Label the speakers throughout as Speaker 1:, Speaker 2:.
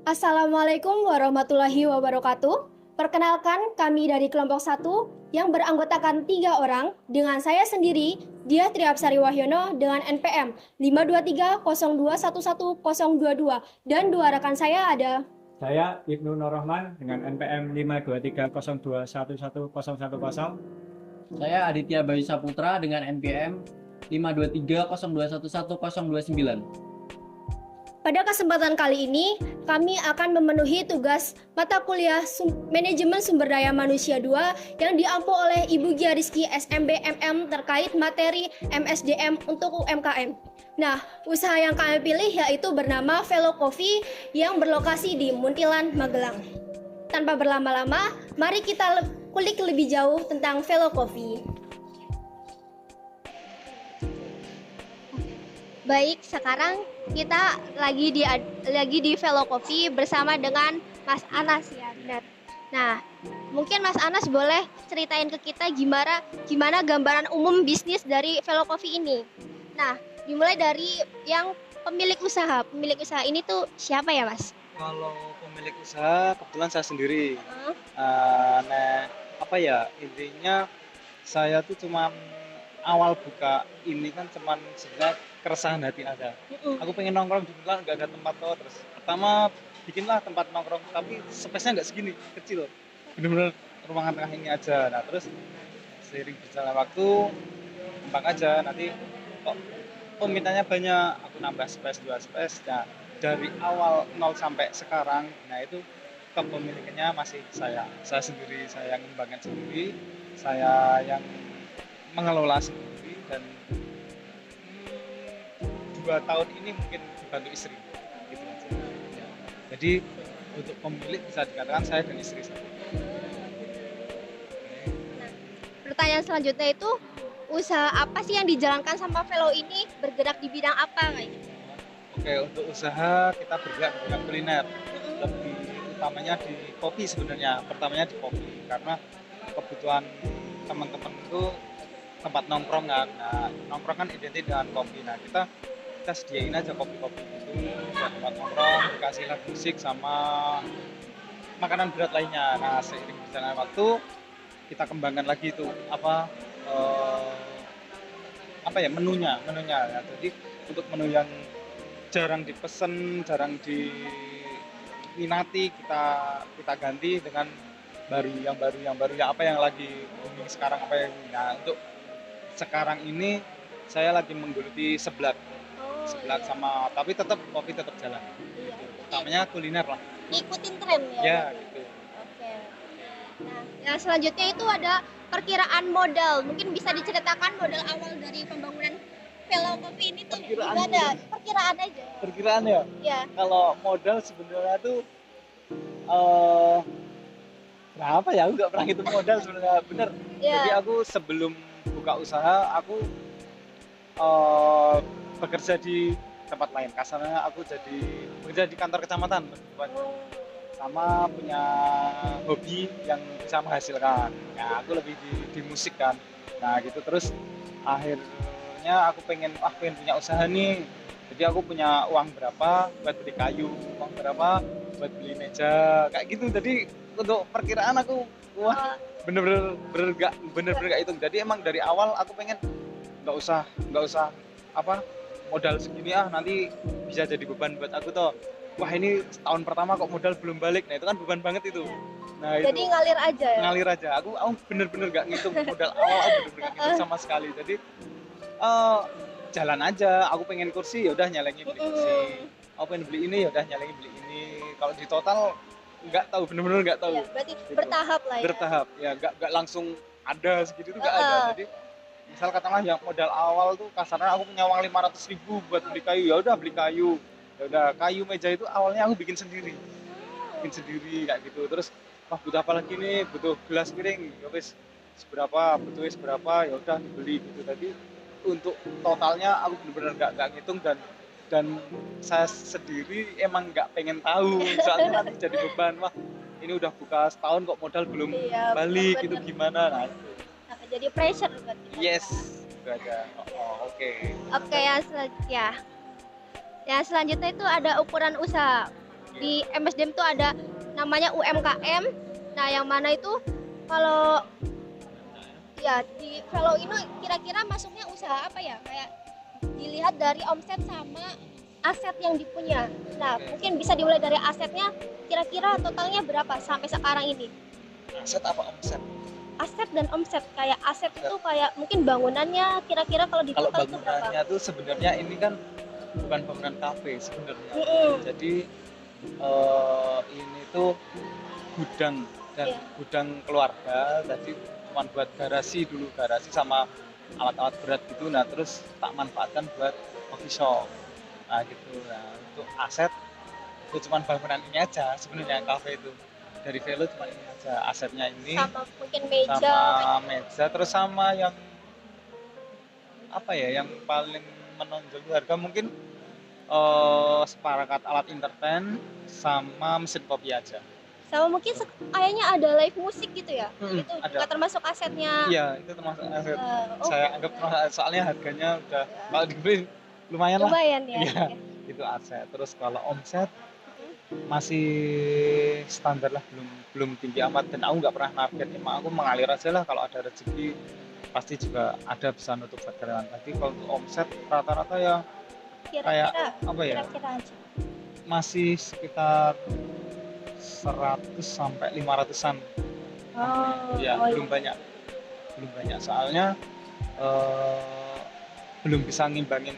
Speaker 1: Assalamualaikum warahmatullahi wabarakatuh. Perkenalkan, kami dari kelompok 1 yang beranggotakan 3 orang dengan saya sendiri, Diah Triapsari Wahyono dengan NPM 52302110022 dan dua rekan saya ada.
Speaker 2: Saya Ibnu Nur Rahman dengan NPM 52302111010.
Speaker 3: Saya Aditya Bayu Saputra dengan NPM 52302111029.
Speaker 1: Pada kesempatan kali ini, kami akan memenuhi tugas mata kuliah Manajemen Sumber Daya Manusia 2 yang diampu oleh Ibu Gia Rizky SMB MM terkait materi MSDM untuk UMKM. Nah, usaha yang kami pilih yaitu bernama Velo Coffee yang berlokasi di Muntilan, Magelang. Tanpa berlama-lama, mari kita kulik lebih jauh tentang Velo Coffee. Baik, sekarang kita lagi di Velo Coffee bersama dengan Mas Anas ya, benar. Nah, mungkin Mas Anas boleh ceritain ke kita gimana gambaran umum bisnis dari Velo Coffee ini. Nah, dimulai dari yang pemilik usaha. Pemilik usaha ini tuh siapa ya, Mas?
Speaker 4: Kalau pemilik usaha kebetulan saya sendiri. Intinya saya tuh cuman awal buka ini kan cuman sebenarnya keresahan hati aja. Aku pengen nongkrong di Muntilan nggak ada tempat tuh, terus pertama bikinlah tempat nongkrong tapi space-nya nggak segini, kecil, bener-bener ruangan tengah ini aja. Nah terus seiring berjalan waktu kembang aja, nanti kok mintanya banyak, aku nambah space, 2 space. Nah dari awal 0 sampai sekarang, nah itu kepemilikannya masih saya sendiri, saya yang ngembangkan sendiri, saya yang mengelola sendiri, dan 2 tahun ini mungkin dibantu istri gitu aja ya. Jadi untuk pemilik bisa dikatakan saya dan istri saya.
Speaker 1: Nah, pertanyaan selanjutnya itu usaha apa sih yang dijalankan sama Velo ini, bergerak di bidang apa kayak gitu?
Speaker 4: Oke, untuk usaha kita bergerak di bidang kuliner, lebih utamanya di kopi sebenarnya. Pertamanya di kopi karena kebutuhan teman-teman itu tempat nongkrongan. Nah, nongkrong kan identik dengan kopi. Nah, kita sediain aja kopi-kopi itu buat tempat nongkrong, dikasih lagu musik sama makanan berat lainnya. Nah, seiring berjalannya waktu kita kembangkan lagi itu menunya. Ya, jadi untuk menu yang jarang dipesan, jarang diminati, kita ganti dengan yang baru ya, apa yang lagi booming sekarang, apa yang. Nah, untuk sekarang ini saya lagi menggeluti seblak sama, tapi kopi tetap jalan.
Speaker 1: Iya.
Speaker 4: Utamanya kuliner lah.
Speaker 1: Ngikutin tren ya.
Speaker 4: Ya,
Speaker 1: berarti?
Speaker 4: gitu.
Speaker 1: Oke. Nah, yang selanjutnya itu ada perkiraan modal. Mungkin bisa diceritakan modal awal dari pembangunan Velo Coffee ini tuh gimana? Perkiraan aja.
Speaker 4: Perkiraan ya?
Speaker 1: Ya.
Speaker 4: Kalau modal sebenarnya tuh berapa ya? Aku nggak pernah hitung modal sebenarnya, bener.
Speaker 1: Ya.
Speaker 4: Jadi aku sebelum buka usaha, aku bekerja di tempat lain. Kasarnya aku bekerja di kantor kecamatan, sama punya hobi yang bisa menghasilkan. Nah, aku lebih di musik kan. Nah, gitu terus akhirnya aku pengen punya usaha nih. Jadi aku punya uang berapa buat beli kayu, uang berapa buat beli meja, kayak gitu. Jadi untuk perkiraan aku bener-bener gak hitung. Jadi emang dari awal aku pengen nggak usah modal segini, nanti bisa jadi beban buat aku toh. Wah, ini tahun pertama kok modal belum balik. Nah, itu kan beban banget itu. Nah,
Speaker 1: Jadi
Speaker 4: itu
Speaker 1: ngalir aja ya?
Speaker 4: ngalir aja. Aku bener-bener gak ngitung modal awal, aku bener-bener gak ngitung sama sekali. Jadi jalan aja. Aku pengen kursi, ya udah nyalengin beli kursi. Aku pengen beli ini, ya udah nyalengin beli ini. Kalau di total nggak tahu, bener-bener nggak tahu.
Speaker 1: Ya, berarti
Speaker 4: gitu.
Speaker 1: bertahap lah ya?
Speaker 4: Bertahap, ya nggak langsung ada segitu tuh nggak ada. Jadi misal katakanlah yang modal awal tuh kasarnya aku punya uang 500.000 buat beli kayu, ya udah beli kayu. Ya udah, kayu meja itu awalnya aku bikin sendiri kayak gitu. Terus butuh apa lagi nih, butuh gelas piring, ya wis seberapa, ya udah dibeli gitu. Tadi untuk totalnya aku benar-benar nggak ngitung, dan saya sendiri emang nggak pengen tahu, soalnya nanti jadi beban. Wah, ini udah buka setahun kok modal belum balik, itu gimana. Nah,
Speaker 1: jadi pressure berarti.
Speaker 4: Yes, itu aja.
Speaker 1: Oke, yang selanjutnya itu ada ukuran usaha. Di MSDM tuh ada namanya UMKM. Nah, yang mana itu kalau ya di Velo ini kira-kira masuknya usaha apa ya? Kayak dilihat dari omset sama aset yang dipunya. Nah, mungkin bisa dimulai dari asetnya, kira-kira totalnya berapa sampai sekarang ini?
Speaker 4: Aset apa omset?
Speaker 1: Aset dan omset. Kayak aset itu kayak mungkin bangunannya, kira-kira kalau di
Speaker 4: Kalau
Speaker 1: total itu berapa?
Speaker 4: bangunannya tuh sebenarnya ini kan bukan bangunan kafe sebenarnya. Jadi ini tuh gudang dan
Speaker 1: Iya.
Speaker 4: gudang keluarga. Tadi cuma buat garasi dulu, garasi sama alat-alat berat gitu. Nah terus tak manfaatkan buat coffee shop. Nah gitu. Nah untuk aset itu cuma bangunan ini aja sebenarnya kafe itu. Dari Velo cuma ini aja asetnya ini.
Speaker 1: Sama mungkin meja.
Speaker 4: Sama meja, terus sama yang apa ya, yang paling menonjol di harga mungkin seperangkat alat entertain sama mesin kopi aja.
Speaker 1: Sama mungkin kayaknya ada live musik gitu ya.
Speaker 4: Mm-mm,
Speaker 1: Itu
Speaker 4: ada.
Speaker 1: juga termasuk asetnya.
Speaker 4: Iya, itu termasuk aset.
Speaker 1: Oh,
Speaker 4: Saya anggap termasuk aset, soalnya harganya udah kalau dibeli lumayan lah.
Speaker 1: lumayan ya.
Speaker 4: Iya. Itu aset. Terus kalau omset masih standar lah, belum tinggi amat, dan aku nggak pernah target. Emang aku mengalir aja lah, kalau ada rezeki pasti juga ada bisa nutup buat karyawan. Tapi kalau untuk omset rata-rata ya
Speaker 1: Kira-kira
Speaker 4: apa ya,
Speaker 1: kira-kira aja.
Speaker 4: masih sekitar 100 sampai 500-an. Ya, belum banyak. Belum banyak soalnya belum bisa ngimbangin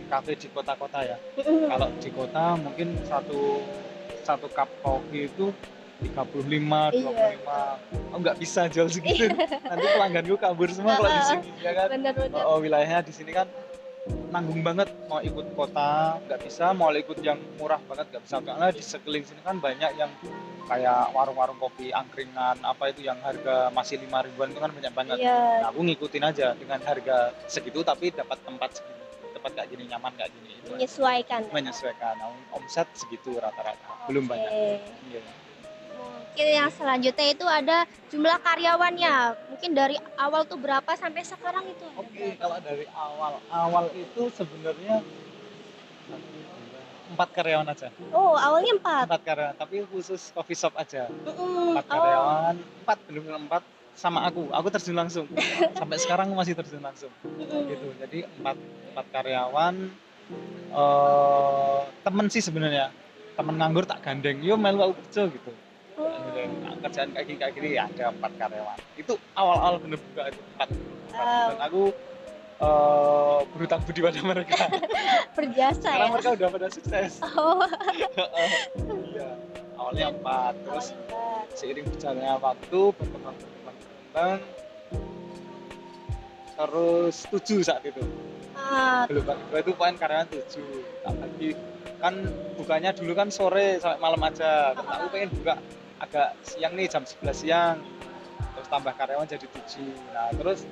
Speaker 4: kafe di kota-kota ya. Kalau di kota mungkin satu cup kopi itu 35, 25. Aku nggak bisa jual segitu. Nanti pelangganku kabur semua kalau di sini ya kan.
Speaker 1: Bener-bener.
Speaker 4: Wilayahnya di sini kan nanggung banget, mau ikut kota nggak bisa, mau ikut yang murah banget nggak bisa, karena di sekeliling sini kan banyak yang kayak warung-warung kopi angkringan apa itu yang harga masih 5 ribuan itu kan banyak banget.
Speaker 1: Iya.
Speaker 4: Nah, aku ngikutin aja dengan harga segitu tapi dapat tempat segitu, tempat kayak gini, nyaman kayak gini, itu menyesuaikan. Nah, omset segitu rata-rata, belum
Speaker 1: Oke.
Speaker 4: banyak. Iya.
Speaker 1: Mungkin yang selanjutnya itu ada jumlah karyawannya. Mungkin dari awal tuh berapa sampai sekarang itu? Ada
Speaker 4: Oke,
Speaker 1: berapa?
Speaker 4: kalau dari awal itu sebenarnya 4 karyawan aja.
Speaker 1: Oh, awalnya 4.
Speaker 4: 4 karyawan, tapi khusus coffee shop aja. 4
Speaker 1: Oh,
Speaker 4: karyawan, 4 belum 4 sama aku terjun langsung. Sampai sekarang masih terjun langsung. Gitu. Jadi 4 karyawan, temen sih sebenarnya. Temen nganggur tak gandeng, yo melu aku kerja gitu. Nah, kerjaan kayak gini ya ada 4 karyawan. Itu awal-awal bener buka itu 4. Dan aku berhutang budi pada mereka.
Speaker 1: berjasa ya.
Speaker 4: Karena mereka udah pada sukses.
Speaker 1: Oh,
Speaker 4: Iya. Awalnya 4, terus seiring berjalannya waktu berkembang terus 7 saat itu. Belum bagi itu poin karyawan 7. Tak lagi kan bukanya dulu kan sore sampai malam aja. Terus aku pengen buka agak siang nih, jam 11 siang. Terus tambah karyawan jadi 7. Nah, terus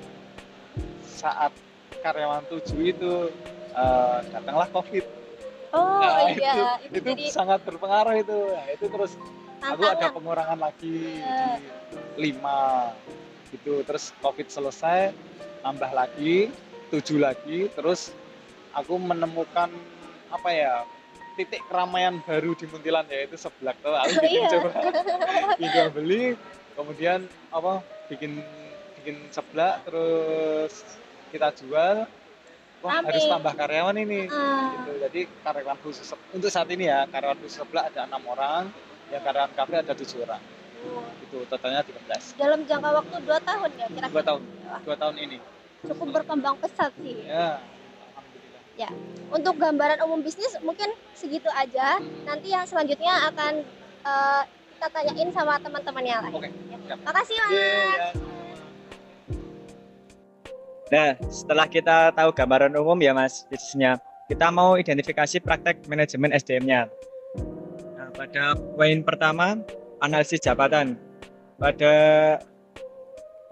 Speaker 4: saat karyawan 7 itu datanglah COVID.
Speaker 1: oh
Speaker 4: Nah,
Speaker 1: iya,
Speaker 4: itu
Speaker 1: jadi
Speaker 4: sangat berpengaruh itu. Nah, itu terus aku ada
Speaker 1: tantangan.
Speaker 4: pengurangan lagi di 5 gitu. Terus COVID selesai, tambah lagi 7 lagi. Terus aku menemukan apa ya, titik keramaian baru di Muntilan, yaitu seblak. Tuh aku bikin
Speaker 1: Iya.
Speaker 4: coba video beli, kemudian apa bikin seblak, terus kita jual. Wah,
Speaker 1: Rame.
Speaker 4: harus tambah karyawan ini.
Speaker 1: Ah.
Speaker 4: Gitu. Jadi karyawan khusus untuk saat ini ya, karyawan khusus seblak ada 6 orang, yang karyawan kafe ada 7 orang. Itu totalnya 13.
Speaker 1: Dalam jangka waktu 2 tahun ya kira-kira.
Speaker 4: 2 tahun. 2 tahun ini.
Speaker 1: Cukup berkembang pesat sih.
Speaker 4: Ya, alhamdulillah.
Speaker 1: Untuk gambaran umum bisnis mungkin segitu aja. Nanti yang selanjutnya akan kita tanyain sama teman-temannya lah.
Speaker 4: Oke. Siap.
Speaker 1: Makasih Mas.
Speaker 4: Iya.
Speaker 2: Nah, setelah kita tahu gambaran umum ya Mas, bisnisnya, kita mau identifikasi praktek manajemen SDM-nya. Nah, pada poin pertama, analisis jabatan. Pada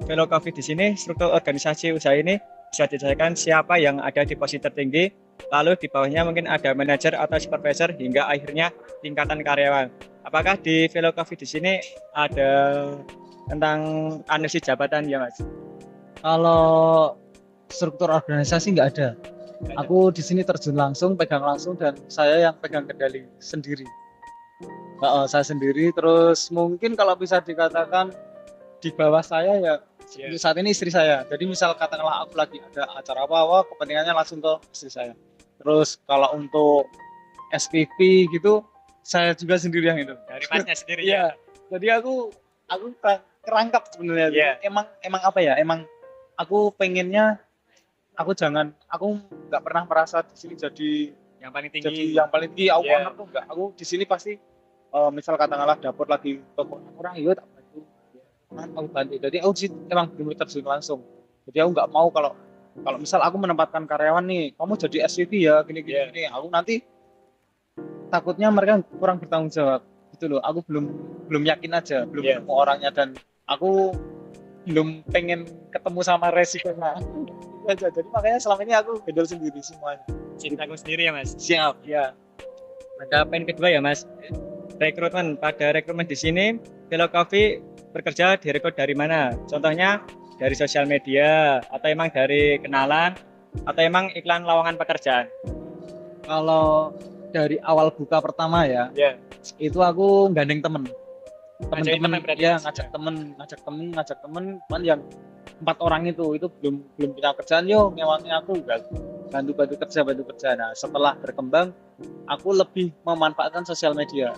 Speaker 2: Velo Coffee di sini, struktur organisasi usaha ini bisa dijelaskan siapa yang ada di posisi tertinggi, lalu di bawahnya mungkin ada manajer atau supervisor, hingga akhirnya tingkatan karyawan. Apakah di Velo Coffee di sini ada tentang analisis jabatan ya Mas?
Speaker 5: Kalau struktur organisasi nggak ada. Aku di sini terjun langsung, pegang langsung, dan saya yang pegang kendali sendiri.
Speaker 4: Saya sendiri. Terus mungkin kalau bisa dikatakan di bawah saya ya
Speaker 2: Iya.
Speaker 4: saat ini istri saya. Jadi misal katakanlah aku lagi ada acara apa-apa, kepentingannya langsung ke istri saya. Terus kalau untuk SPV gitu, saya juga sendiri yang itu.
Speaker 2: Dari masnya sendiri
Speaker 4: Iya.
Speaker 2: ya.
Speaker 4: Jadi aku kerangkap sebenarnya.
Speaker 2: Iya.
Speaker 4: Emang apa ya? Emang aku pengennya aku nggak pernah merasa di sini jadi
Speaker 2: Yang paling
Speaker 4: jadi
Speaker 2: tinggi.
Speaker 4: yang paling tinggi. Aku
Speaker 2: Iya.
Speaker 4: owner tuh enggak. Aku di sini pasti misal katakanlah dapur lagi toko kurang, yuk tak bantu. Aku bantu. Jadi aku sih emang benar terjun langsung. Jadi aku nggak mau kalau kalau misal aku menempatkan karyawan nih, kamu jadi SPV ya, gini gini
Speaker 2: Iya.
Speaker 4: gini. Aku nanti takutnya mereka kurang bertanggung jawab gitu loh. Aku belum yakin aja, belum
Speaker 2: Iya.
Speaker 4: ketemu orangnya dan aku belum pengen ketemu sama resikonya. Itu aja. Jadi makanya selama ini aku handle sendiri semuanya.
Speaker 2: Cintaku sendiri ya mas.
Speaker 4: Siap. Ya.
Speaker 2: Pada poin kedua ya mas, rekrutmen. Pada rekrutmen di sini, Velo Coffee bekerja direkrut dari mana? Contohnya dari sosial media, atau emang dari kenalan, atau emang iklan lowongan pekerjaan?
Speaker 4: Kalau dari awal buka pertama ya,
Speaker 2: Ya.
Speaker 4: itu aku gandeng temen
Speaker 2: Ngajakin temen berarti,
Speaker 4: ya
Speaker 2: Mas?
Speaker 4: ngajak temen cuman yang 4 orang itu belum punya kerjaan, yo ngewangnya aku bantu kerja. Nah setelah berkembang aku lebih memanfaatkan sosial media,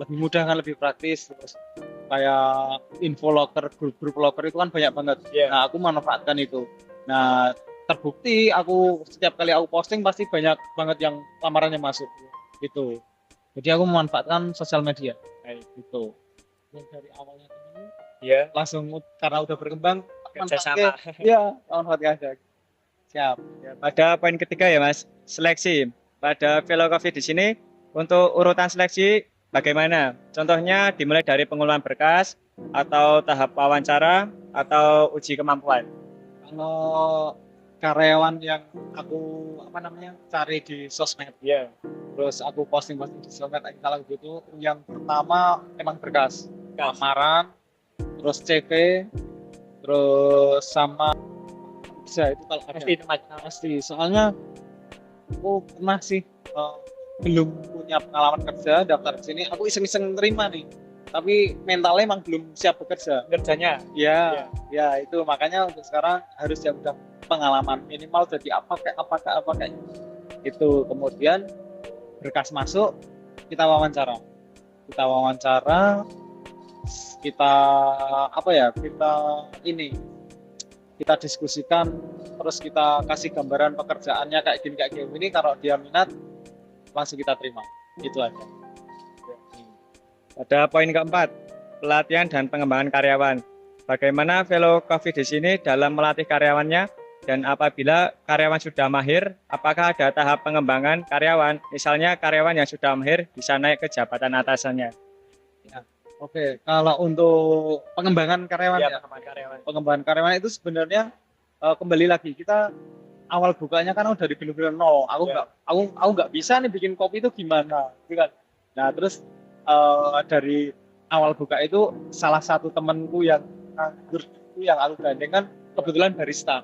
Speaker 4: lebih mudah kan, lebih praktis. Terus kayak infoloker, grup loker itu kan banyak banget.
Speaker 2: Iya.
Speaker 4: Nah aku manfaatkan itu. Nah terbukti aku setiap kali aku posting pasti banyak banget yang lamarannya masuk gitu. Jadi aku memanfaatkan sosial media kayak gitu. Yang dari awalnya temen
Speaker 2: Iya.
Speaker 4: langsung karena udah berkembang
Speaker 2: Kerja
Speaker 4: manfaatnya-
Speaker 2: sama.
Speaker 4: Iya, manfaatnya aja. Siap.
Speaker 2: Ya, pada poin ketiga ya mas, seleksi. Pada Velo Coffee di sini untuk urutan seleksi bagaimana? Contohnya dimulai dari pengumpulan berkas, atau tahap wawancara, atau uji kemampuan.
Speaker 4: Kalau karyawan yang aku cari di sosmed,
Speaker 2: Iya.
Speaker 4: terus aku posting di sosmed kalau gitu, yang pertama emang berkas, lamaran, terus CV, terus sama kerja itu kalau ada.
Speaker 2: Pasti itu mas.
Speaker 4: Pasti, soalnya aku pernah sih belum punya pengalaman kerja, daftar di sini aku iseng-iseng terima nih, tapi mentalnya emang belum siap bekerja.
Speaker 2: Kerjanya.
Speaker 4: Ya itu makanya untuk sekarang harus yang udah pengalaman minimal jadi apa kayak itu. Kemudian berkas masuk, kita wawancara, kita kita diskusikan, terus kita kasih gambaran pekerjaannya kayak gini ini. Kalau dia minat langsung kita terima, itu aja.
Speaker 2: Pada poin keempat, pelatihan dan pengembangan karyawan. Bagaimana Velo Coffee di sini dalam melatih karyawannya, dan apabila karyawan sudah mahir, apakah ada tahap pengembangan karyawan? Misalnya karyawan yang sudah mahir bisa naik ke jabatan atasannya.
Speaker 4: Oke, kalau untuk pengembangan karyawan
Speaker 2: Ya,
Speaker 4: ya,
Speaker 2: pengembangan karyawan.
Speaker 4: pengembangan karyawan itu sebenarnya kembali lagi, kita awal bukanya kan udah dari bener-bener nol. Aku nggak bisa nih bikin kopi itu gimana, gitu kan. Nah terus dari awal buka itu salah satu temanku yang nganggur itu yang aku gandeng kan kebetulan barista.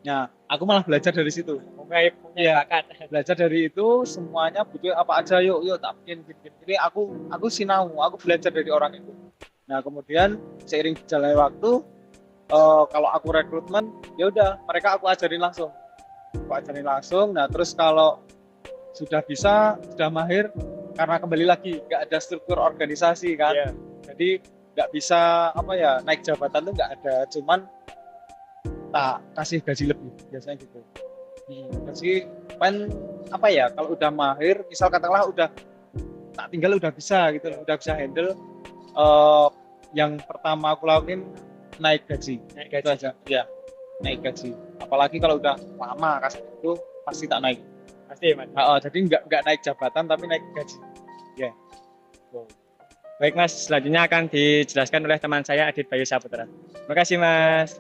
Speaker 4: Nah aku malah belajar dari situ.
Speaker 2: Punya bakat.
Speaker 4: Belajar dari itu semuanya butuh apa aja, yuk tak bikin. Jadi aku sinau, aku belajar dari orang itu. Nah kemudian seiring berjalannya waktu, kalau aku rekrutmen ya udah mereka aku ajarin langsung. Nah terus kalau sudah bisa, sudah mahir, karena kembali lagi nggak ada struktur organisasi kan,
Speaker 2: Iya.
Speaker 4: jadi nggak bisa naik jabatan tuh nggak ada, cuman tak kasih gaji lebih biasanya gitu. Jadi kalau udah mahir, misal katakanlah udah tak tinggal udah bisa gitu, udah bisa handle, yang pertama aku lakuin naik gaji. Itu aja ya, naik gaji. Apalagi kalau udah lama kasih itu pasti tak naik.
Speaker 2: Pasti mas.
Speaker 4: Jadi nggak naik jabatan tapi naik gaji. Ya.
Speaker 2: Baik mas, selanjutnya akan dijelaskan oleh teman saya Adit Bayu Saputra. Terima kasih mas.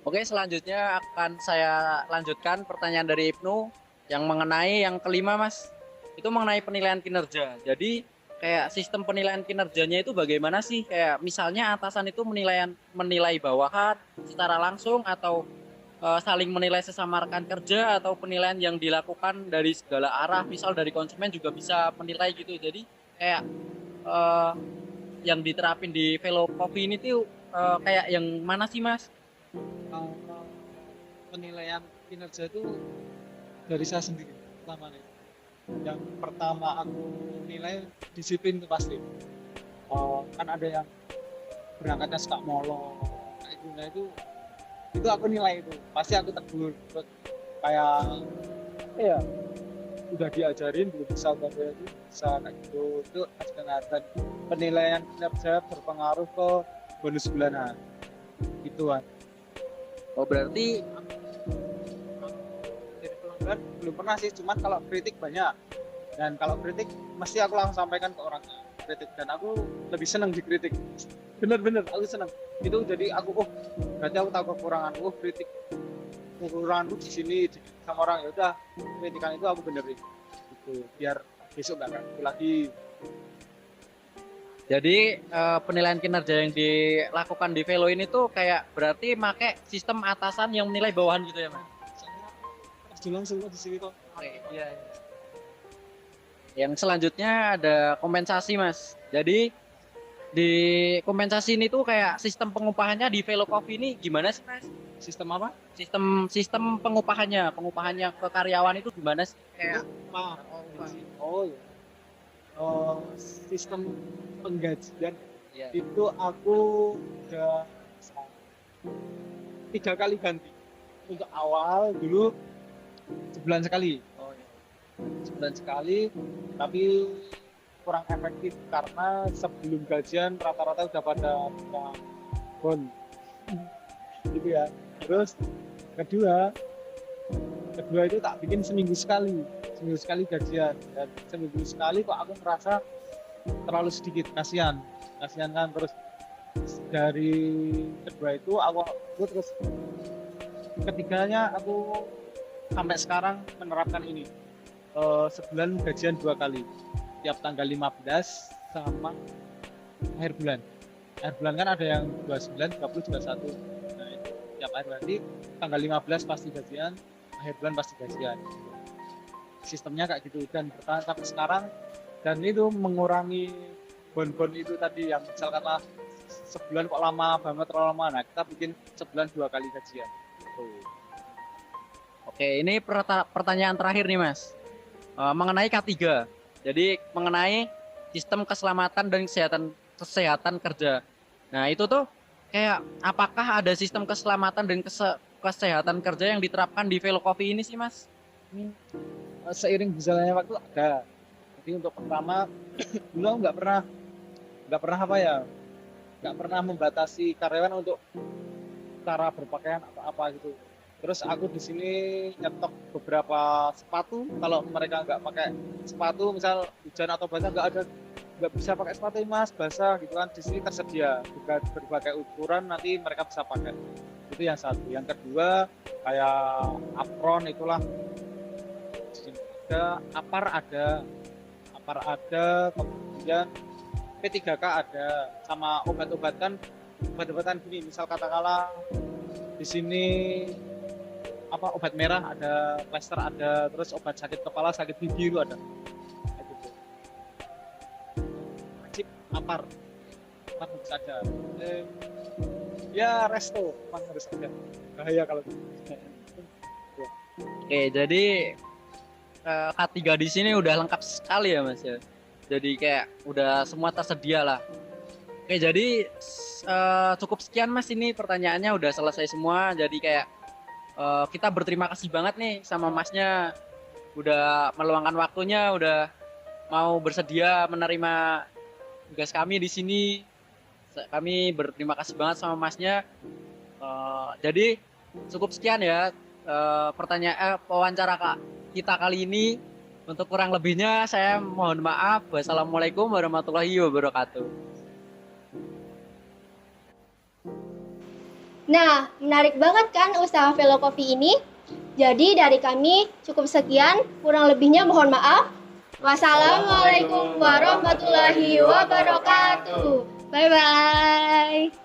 Speaker 3: Oke, selanjutnya akan saya lanjutkan pertanyaan dari Ibnu yang mengenai yang kelima, Mas. Itu mengenai penilaian kinerja. Jadi kayak sistem penilaian kinerjanya itu bagaimana sih? Kayak misalnya atasan itu menilai bawahan secara langsung atau saling menilai sesama rekan kerja atau penilaian yang dilakukan dari segala arah, misal dari konsumen juga bisa menilai gitu. Jadi kayak eh, yang diterapin di Velo Coffee ini tuh kayak yang mana sih Mas?
Speaker 4: Uh, penilaian kinerja itu dari saya sendiri pertama nih. Yang pertama aku nilai disiplin itu pasti. Kan ada yang berangkatnya suka molor kayak gitu. Nah, itu aku nilai itu pasti aku tegur. Terus kayak ya udah diajarin belum bisa gambar itu bisa kayak gitu. Itu dan penilaian kinerja berpengaruh ke bonus bulanan gituan.
Speaker 3: Oh berarti
Speaker 4: Jadi pelanggan belum pernah sih, cuman kalau kritik banyak, dan kalau kritik mesti aku langsung sampaikan ke orang kritik, dan aku lebih seneng dikritik. Bener-bener aku seneng itu. Jadi aku berarti aku tahu kekurangan, kritik kekuranganku di sini sama orang, ya udah kritikan itu aku benerin gitu biar besok gak kayak gitu lagi.
Speaker 3: jadi penilaian kinerja yang dilakukan di Velo ini tuh kayak berarti make sistem atasan yang menilai bawahan gitu ya Mas?
Speaker 4: Soalnya langsung di sini kok.
Speaker 3: Iya. Yang selanjutnya ada kompensasi Mas. Jadi di kompensasi ini tuh kayak sistem pengupahannya di Velo Coffee ini gimana sih Mas?
Speaker 4: Sistem apa?
Speaker 3: Sistem pengupahannya ke karyawan itu gimana sih? Kayak
Speaker 4: Oh ya. Sistem penggajian
Speaker 3: ya.
Speaker 4: itu aku udah 3 kali ganti. Untuk awal dulu sebulan sekali. Sebulan sekali, tapi kurang efektif karena sebelum gajian rata-rata udah pada bon gitu ya. Terus kedua itu tak bikin seminggu sekali gajian, dan seminggu sekali kok aku merasa terlalu sedikit, kasihan kan. Terus dari kedua itu aku terus ketiganya aku sampai sekarang menerapkan ini. Sebulan gajian 2 kali, tiap tanggal 15 sama akhir bulan. Akhir bulan kan ada yang 29, 30, 21. Nah itu tiap akhir berarti tanggal 15 pasti gajian, akhir bulan pasti gajian. Sistemnya kayak gitu dan bertahan sampai sekarang, dan itu mengurangi bon-bon itu tadi yang misalkanlah sebulan kok lama banget, terlalu lama. Nah kita bikin sebulan 2 kali gajian.
Speaker 3: Oke, ini pertanyaan terakhir nih Mas. Mengenai K3. Jadi mengenai sistem keselamatan dan kesehatan kerja. Nah, itu tuh kayak apakah ada sistem keselamatan dan kesehatan kerja yang diterapkan di Velo Coffee ini sih Mas?
Speaker 4: Seiring berjalannya waktu ada. Jadi untuk pertama dulu aku nggak pernah membatasi karyawan untuk cara berpakaian atau apa gitu. Terus aku di sini nyetok beberapa sepatu, kalau mereka nggak pakai sepatu, misal hujan atau basah nggak bisa pakai sepatu Mas, basah gitu kan, di sini tersedia berbagai ukuran, nanti mereka bisa pakai. Itu yang satu. Yang kedua kayak apron itulah. Di sini ada apar ada, kemudian P3K ada, sama obat-obatan gini, misal katakanlah di sini obat merah ada, plester ada, terus obat sakit kepala, sakit gigi itu ada. Kayak gitu. Wajib apar harus ada. Ya resto harus ada. Bahaya kalau
Speaker 3: Oke, jadi K3 di sini udah lengkap sekali ya Mas ya. Jadi kayak udah semua tersedia lah. Oke, jadi cukup sekian Mas, ini pertanyaannya udah selesai semua. Jadi kayak kita berterima kasih banget nih sama Masnya udah meluangkan waktunya, udah mau bersedia menerima tugas kami di sini. Kami berterima kasih banget sama Masnya. Jadi cukup sekian ya wawancara kita kali ini. Untuk kurang lebihnya saya mohon maaf. Wassalamualaikum warahmatullahi wabarakatuh.
Speaker 1: Nah, menarik banget kan usaha Velo Coffee ini? Jadi dari kami cukup sekian, kurang lebihnya mohon maaf. Wassalamualaikum warahmatullahi wabarakatuh. Bye-bye.